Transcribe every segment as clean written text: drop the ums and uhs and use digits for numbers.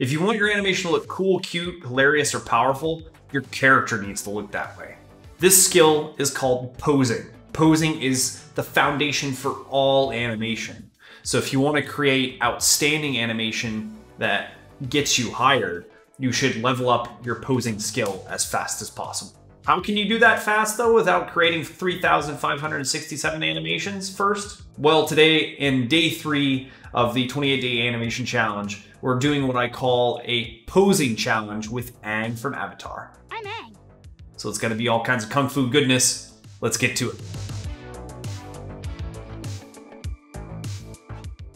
If you want your animation to look cool, cute, hilarious, or powerful, your character needs to look that way. This skill is called posing. Posing is the foundation for all animation. So if you want to create outstanding animation that gets you hired, you should level up your posing skill as fast as possible. How can you do that fast though without creating 3,567 animations first? Well, today in day 3 of the 28-day animation challenge, we're doing what I call a posing challenge with Aang from Avatar. I'm Aang. So it's gonna be all kinds of kung fu goodness. Let's get to it.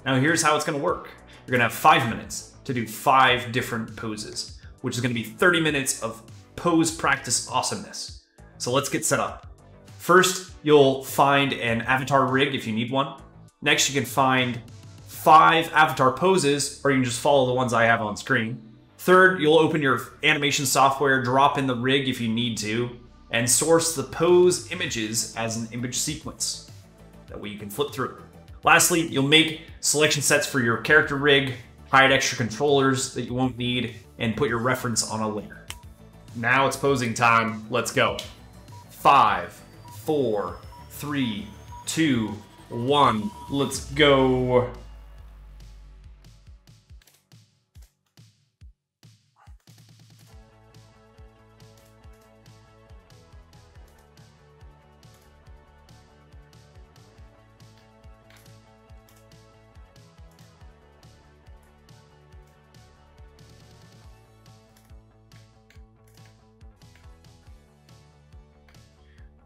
Now here's how it's gonna work. You're gonna have 5 minutes to do 5 different poses, which is gonna be 30 minutes of pose practice awesomeness. So let's get set up. First, you'll find an avatar rig if you need one. Next, you can find 5 avatar poses, or you can just follow the ones I have on screen. Third, you'll open your animation software, drop in the rig if you need to, and source the pose images as an image sequence. That way you can flip through. Lastly, you'll make selection sets for your character rig, hide extra controllers that you won't need, and put your reference on a layer. Now it's posing time. Let's go. 5, 4, 3, 2, 1. Let's go.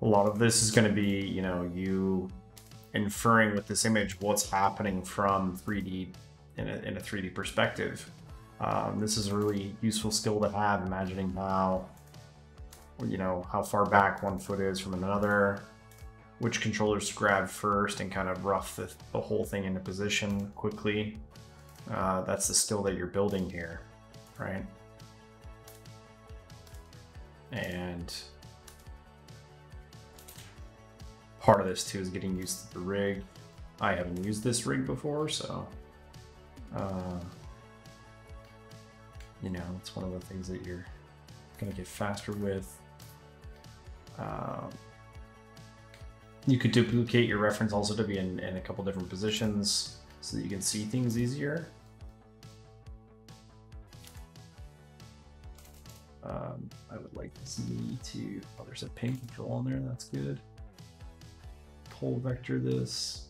A lot of this is going to be, you inferring with this image what's happening from 3D in a 3D perspective. This is a really useful skill to have, imagining how far back one foot is from another, which controllers to grab first, and kind of rough the whole thing into position quickly. That's the skill that you're building here, right? And part of this too is getting used to the rig. I haven't used this rig before, so it's one of the things that you're gonna get faster with. You could duplicate your reference also to be in a couple different positions so that you can see things easier. I would like to see oh, there's a pin control on there, that's good. Pull vector this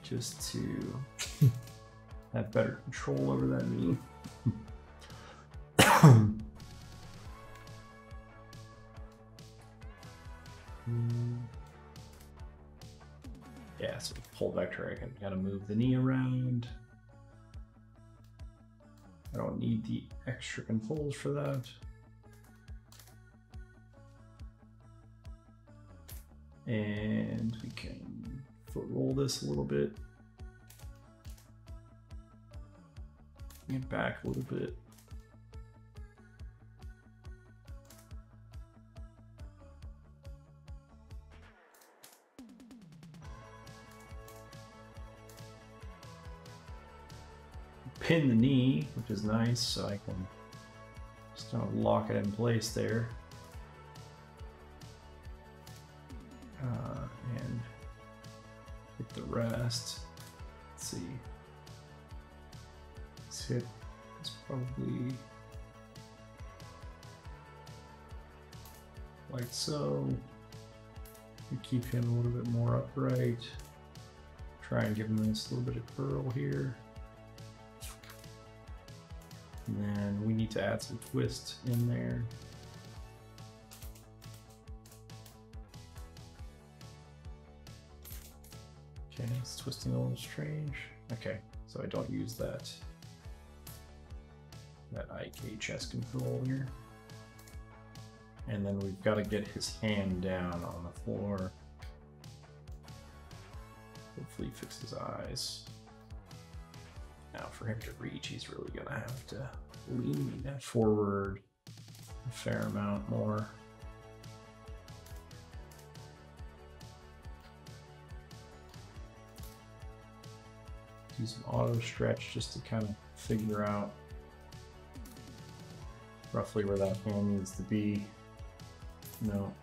just to have better control over that knee. Yeah, so pull vector, I can kind of move the knee around. I don't need the extra controls for that. And we can foot roll this a little bit. Get back a little bit. Pin the knee, which is nice, so I can just kind of lock it in place there. And hit the rest. Let's see. This hit is probably like so. You keep him a little bit more upright. Try and give him this little bit of curl here. And then we need to add some twist in there. Okay, it's twisting a little strange. Okay, so I don't use that IK chest control here. And then we've got to get his hand down on the floor. Hopefully fix his eyes. Now for him to reach, he's really gonna have to lean forward a fair amount more. Do some auto stretch just to kind of figure out roughly where that hand needs to be. No.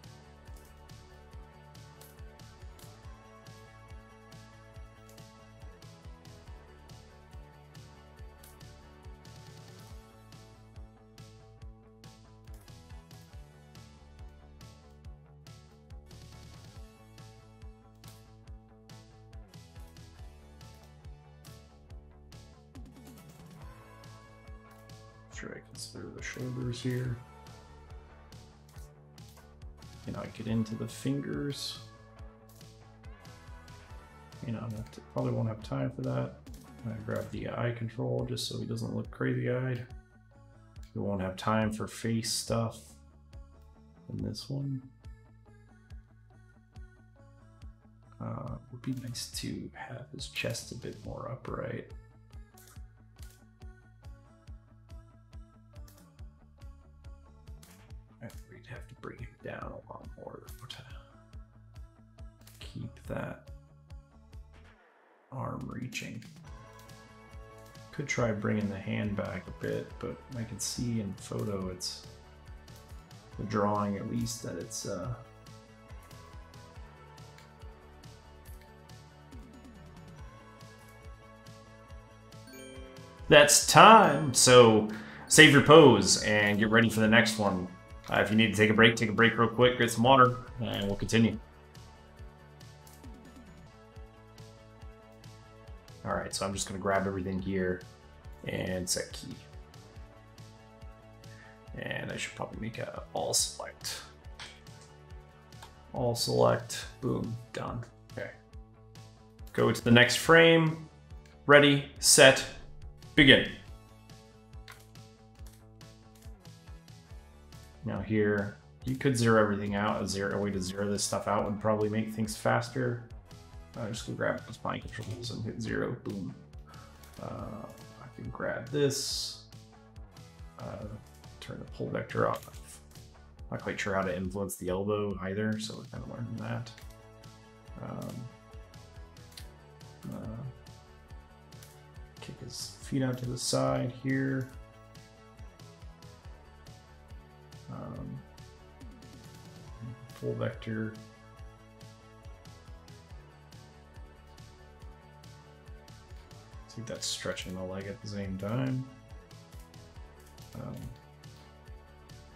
Should I consider the shoulders here? Can I get into the fingers? You know, probably won't have time for that. I'm gonna grab the eye control just so he doesn't look crazy-eyed. We won't have time for face stuff in this one. Would be nice to have his chest a bit more upright. We'd have to bring him down a lot more to keep that arm reaching. Could try bringing the hand back a bit, but I can see in the photo, it's the drawing at least, that it's That's time. So save your pose and get ready for the next one. If you need to take a break real quick, get some water, and we'll continue. All right, so I'm just gonna grab everything here and set key. And I should probably make a all select. All select, boom, done. Okay. Go to the next frame, ready, set, begin. Now here, you could zero everything out. A way to zero this stuff out would probably make things faster. Just go grab those spine controls and hit 0, boom. I can grab this, turn the pull vector off. Not quite sure how to influence the elbow either, so we're kind of learning that. Kick his feet out to the side here. Pull vector. See if that's stretching the leg at the same time.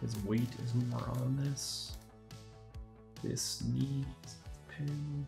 His weight is more on this. This needs pin.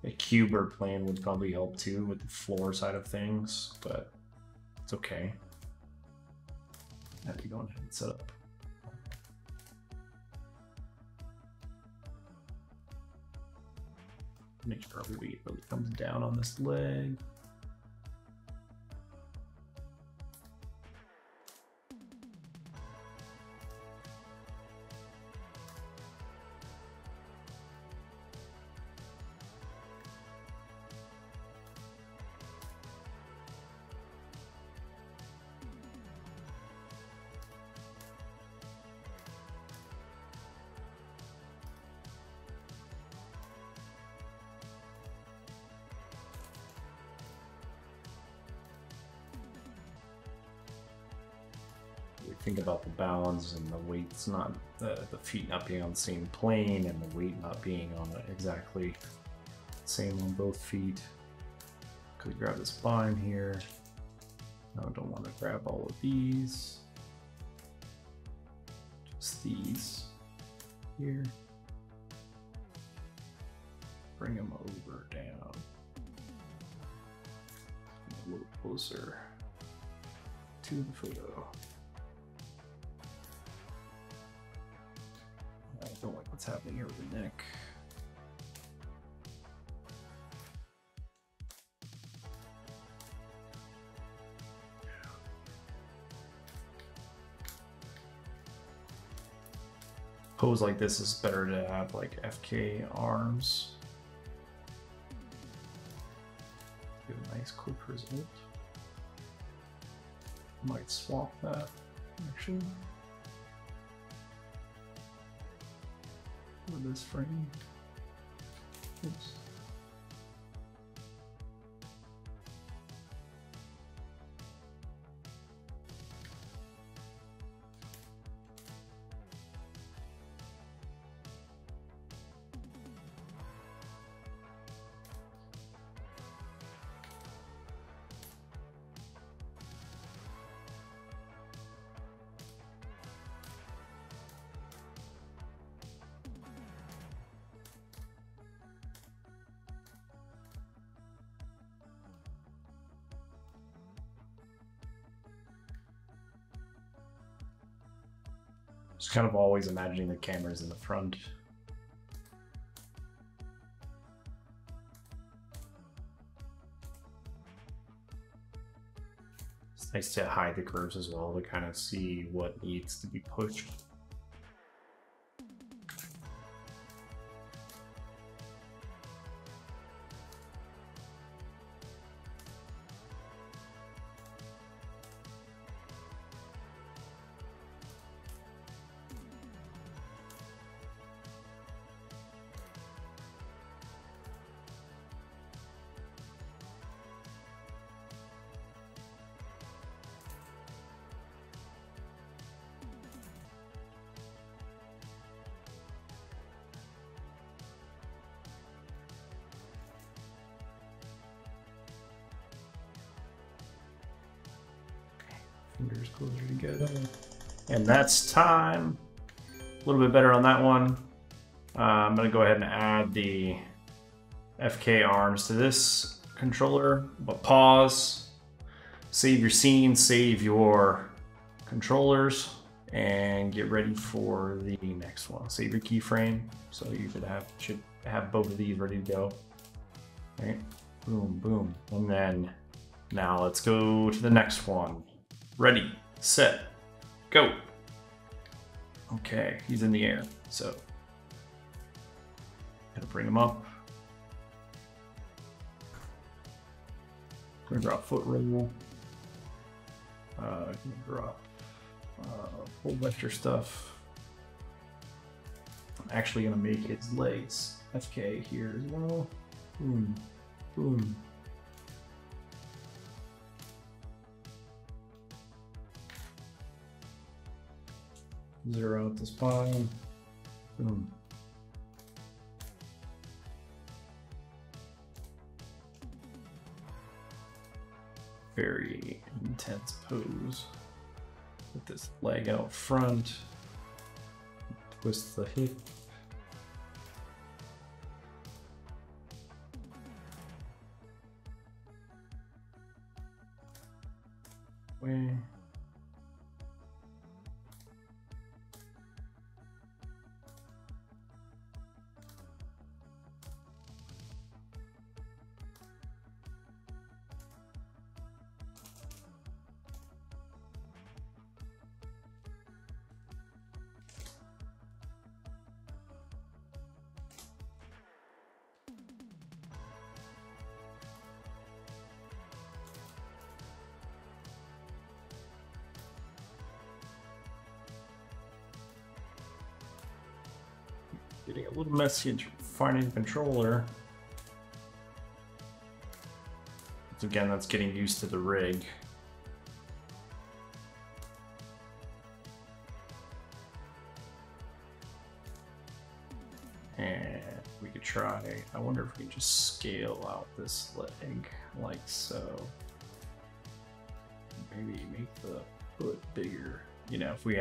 A cube or plane would probably help too with the floor side of things, but it's okay. Have to go ahead and set up. Make sure our weight really comes down on this leg. Think about the balance and the weight's not, the feet not being on the same plane and the weight not being on exactly the same on both feet. Could grab the spine here. No, I don't want to grab all of these. Just these here. Bring them over, down. A little closer to the photo. I don't like what's happening here with the neck. pose like this, it's better to have like FK arms. Get a nice quick result. Might swap that actually with this frame. Oops. Just kind of always imagining the cameras in the front. It's nice to hide the curves as well to kind of see what needs to be pushed. Fingers closer together. And that's time. A little bit better on that one. I'm going to go ahead and add the FK arms to this controller, but pause, save your scene, save your controllers, and get ready for the next one. Save your keyframe, so you should have both of these ready to go. All right, boom, boom. And then now let's go to the next one. Ready, set, go. Okay, he's in the air, so gotta bring him up. Gonna drop foot roll. Gonna drop full vector stuff. I'm actually gonna make his legs FK here as well. Boom, boom. Zero out the spine. Boom. Very intense pose. Put this leg out front. Twist the hip. Way. Getting a little messy in finding the controller. So again, that's getting used to the rig. And we could try, I wonder if we can just scale out this leg like so. Maybe make the foot bigger. You know, if we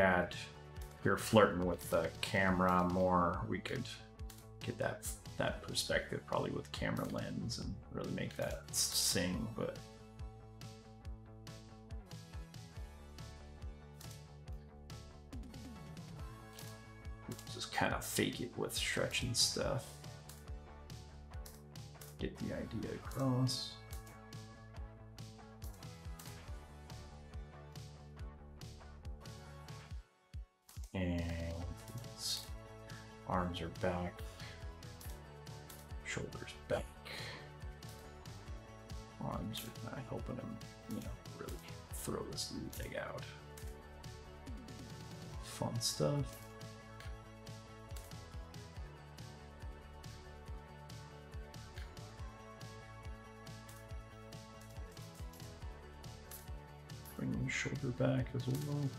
were flirting with the camera more, we could get that perspective probably with camera lens and really make that sing, but just kind of fake it with stretch and stuff. Get the idea across. And Arms are back. Shoulders back. Arms are not helping him, you know, really throw this leg out. Fun stuff. Bring the shoulder back as well.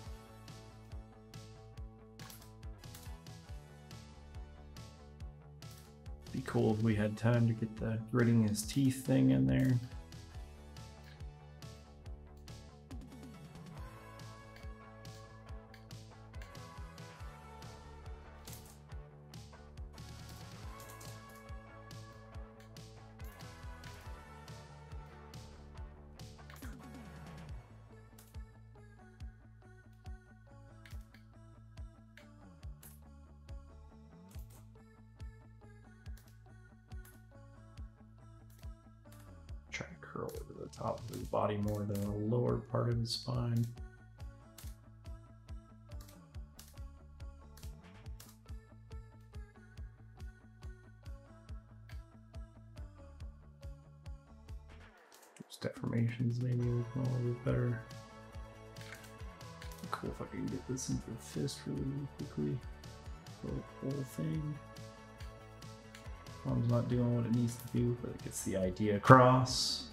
Be cool if we had time to get the gritting his teeth thing in there. Try to curl over the top of his body more than the lower part of his spine. Those deformations maybe look a little bit better. Cool if I can get this into the fist really quickly. The whole thing. Arm's not doing what it needs to do, but it gets the idea across.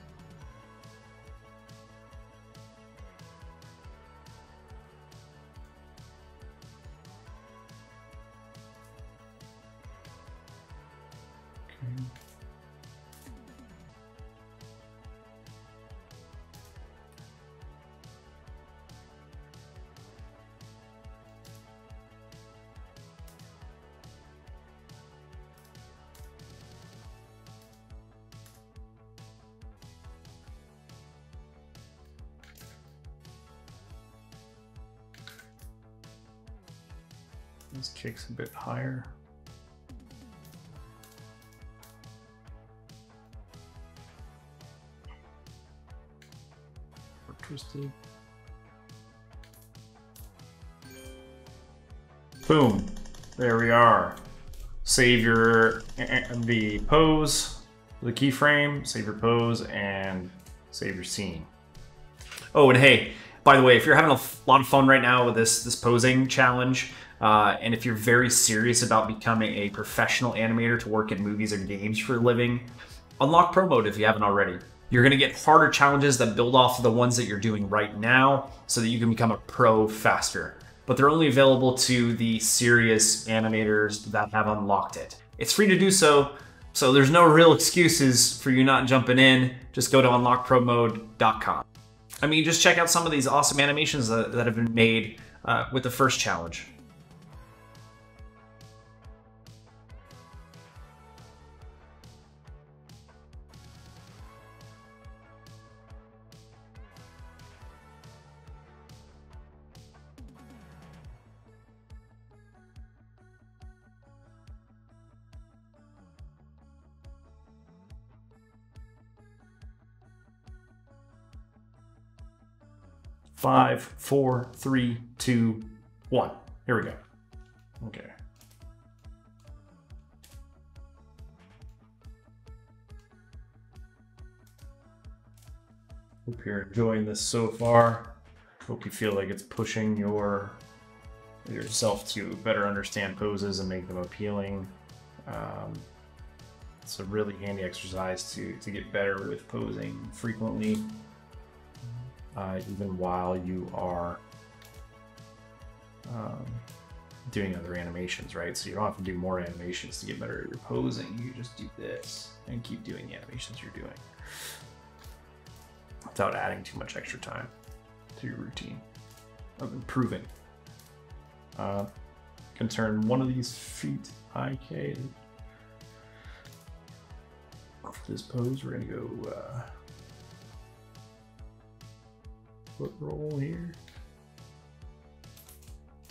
Okay. This kick's a bit higher. Or twisted. Boom. There we are. Save your the pose, the keyframe, save your pose, and save your scene. Oh, and hey, by the way, if you're having a lot of fun right now with this posing challenge, and if you're very serious about becoming a professional animator to work in movies or games for a living, unlock Pro Mode if you haven't already. You're going to get harder challenges that build off of the ones that you're doing right now so that you can become a pro faster. But they're only available to the serious animators that have unlocked it. It's free to do so, so there's no real excuses for you not jumping in. Just go to unlockpromode.com. I mean, just check out some of these awesome animations that have been made with the first challenge. Five, 4, 3, 2, 1. Here we go. Okay. Hope you're enjoying this so far. Hope you feel like it's pushing yourself to better understand poses and make them appealing. It's a really handy exercise to get better with posing frequently. Even while you are doing other animations, right? So you don't have to do more animations to get better at your posing. You just do this and keep doing the animations you're doing without adding too much extra time to your routine of improving. Can turn one of these feet IK. For this pose, we're gonna go foot roll here.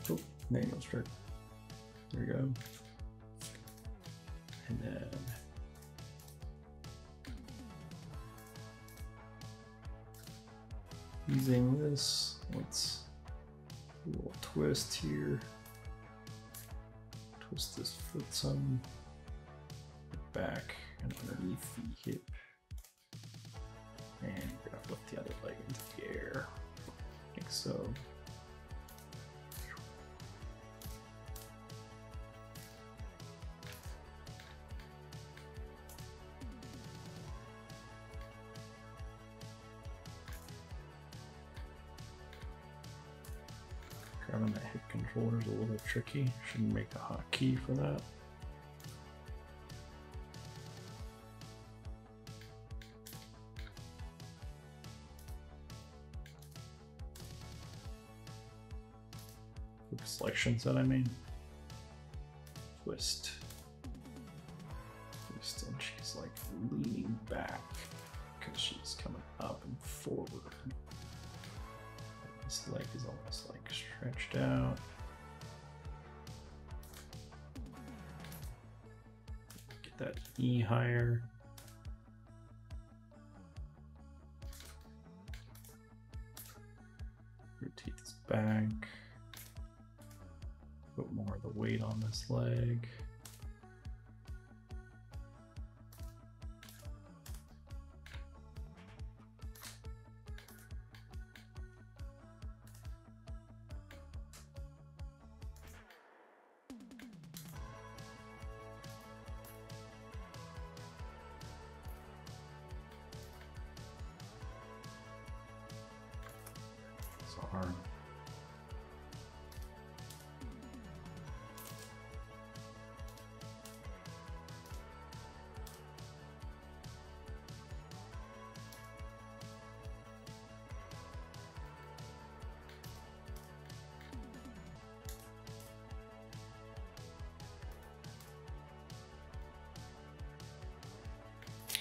Oh, manual stroke. There we go. And then using this, let's do a little twist here. twist this foot some, back and underneath the hip, and we're gonna flip the other leg into the air, like so. Grabbing that hip controller is a little tricky. Shouldn't make a hotkey for that. Quick selection set I made. Twist. Twist, and she's like leaning back because she's coming up and forward. This leg is almost like stretched out. Get that knee higher. Rotate this back. Put more of the weight on this leg. Arm.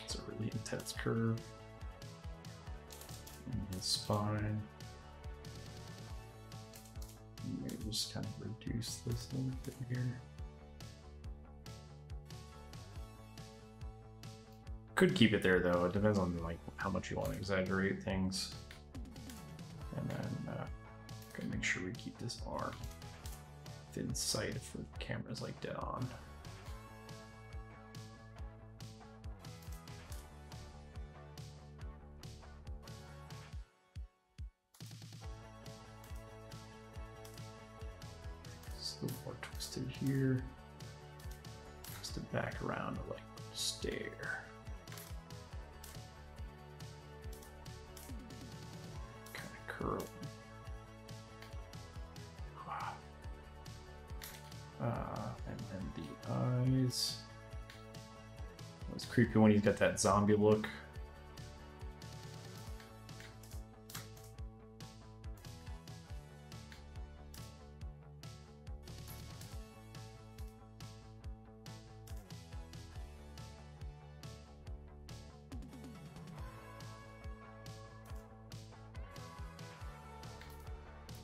It's a really intense curve in his spine. Maybe just kind of reduce this a little bit here. Could keep it there though. It depends on like how much you want to exaggerate things. And then gotta make sure we keep this arm within sight if the camera's like dead on. A little more twisted here. Twist it back around to like stare. Kind of curling. And then the eyes. It was creepy when he's got that zombie look.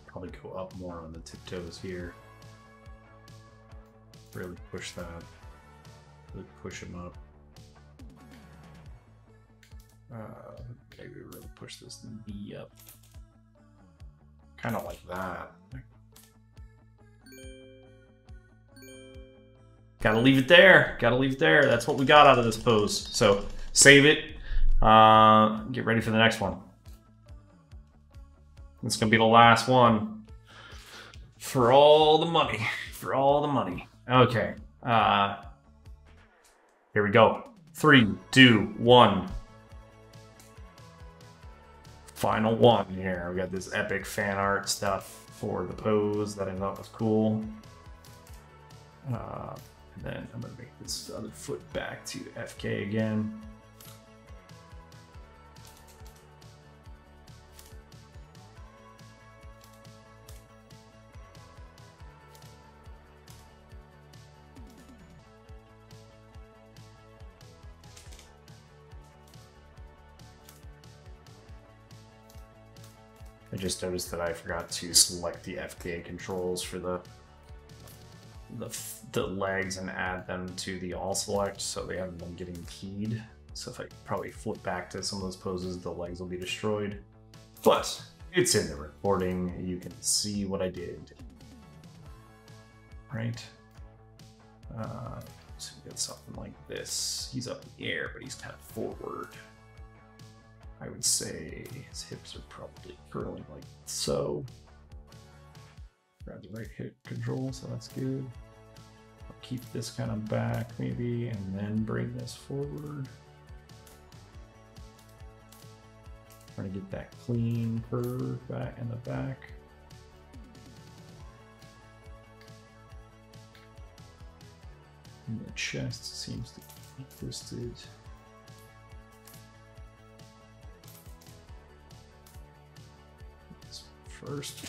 Probably go up more on the tiptoes here. Really push that. Really push him up. Maybe really push this knee up. Kind of like that. Gotta leave it there. Gotta leave it there. That's what we got out of this pose. So save it. Get ready for the next one. It's gonna be the last one. For all the money. For all the money. Okay. Here we go. 3, 2, 1. Final one here. We got this epic fan art stuff for the pose that I thought was cool. And then I'm gonna make this other foot back to FK again. I just noticed that I forgot to select the FK controls for the legs and add them to the all select, so they haven't been getting keyed. So if I probably flip back to some of those poses, the legs will be destroyed. But it's in the recording. You can see what I did. Right? So we get something like this. He's up in the air, but he's kind of forward. I would say his hips are probably curling like so. Grab the right hip control, so that's good. I'll keep this kind of back maybe, and then bring this forward. Trying to get that clean curve back in the back. And the chest seems to be twisted. This first.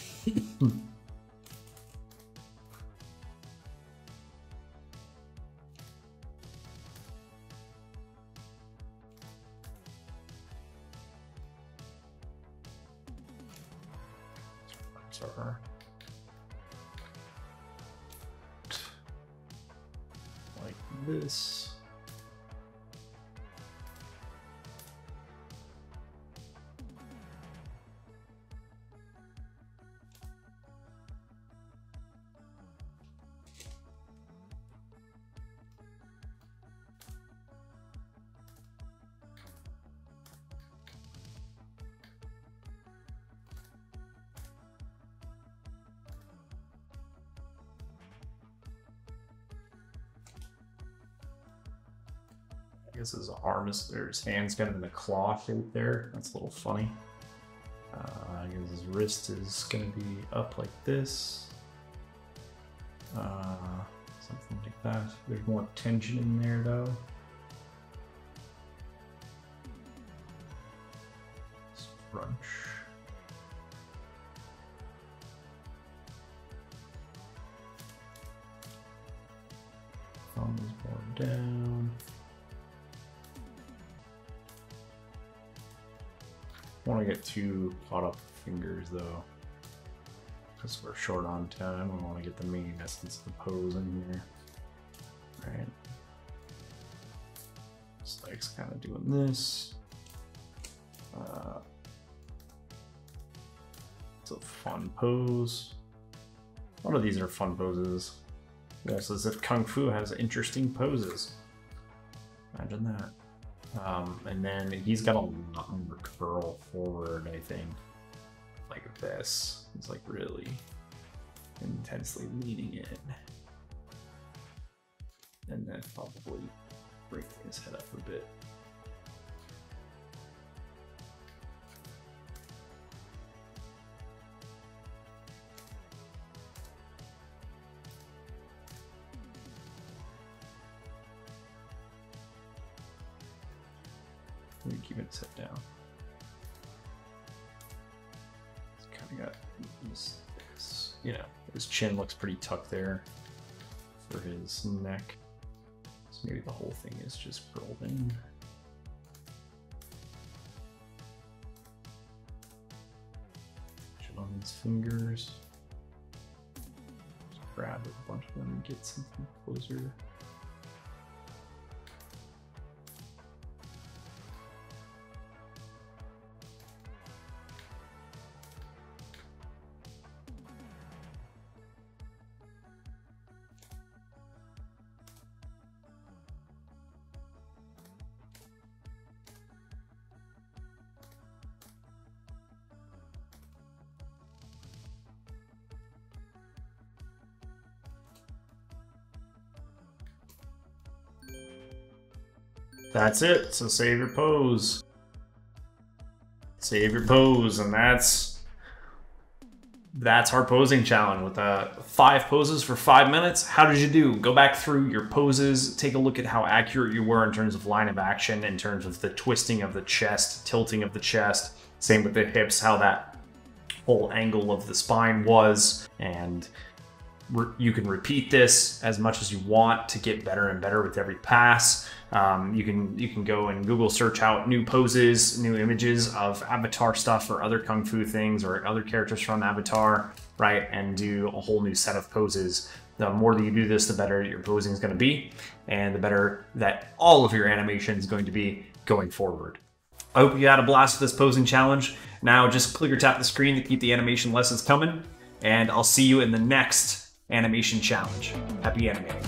Are like this. I guess his arm is there, his hand's kind of in the claw shape there. That's a little funny. I guess his wrist is going to be up like this. Something like that. There's more tension in there though. Crunch. Thumb is more down. I don't want to get too caught up with fingers though, because we're short on time. I want to get the main essence of the pose in here. Right. This leg's kind of doing this. It's a fun pose. A lot of these are fun poses. Yes, as if Kung Fu has interesting poses. Imagine that. And then he's got a lot more curl forward, I think. Like this. He's like really intensely leaning in. And then probably bringing his head up a bit. Maybe keep it set down. It's kind of got this, you know, his chin looks pretty tucked there for his neck. So maybe the whole thing is just curled in. Chin on his fingers. Just grab a bunch of them and get something closer. That's it. So save your pose. Save your pose, and that's our posing challenge with 5 poses for 5 minutes. How did you do? Go back through your poses, take a look at how accurate you were in terms of line of action, in terms of the twisting of the chest, tilting of the chest, same with the hips, how that whole angle of the spine was, and you can repeat this as much as you want to get better and better with every pass. You can go and Google search out new poses, new images of Avatar stuff or other Kung Fu things or other characters from Avatar, right? And do a whole new set of poses. The more that you do this, the better your posing is going to be, and the better that all of your animation is going to be going forward. I hope you had a blast with this posing challenge. Now just click or tap the screen to keep the animation lessons coming, and I'll see you in the next animation challenge. Happy animating.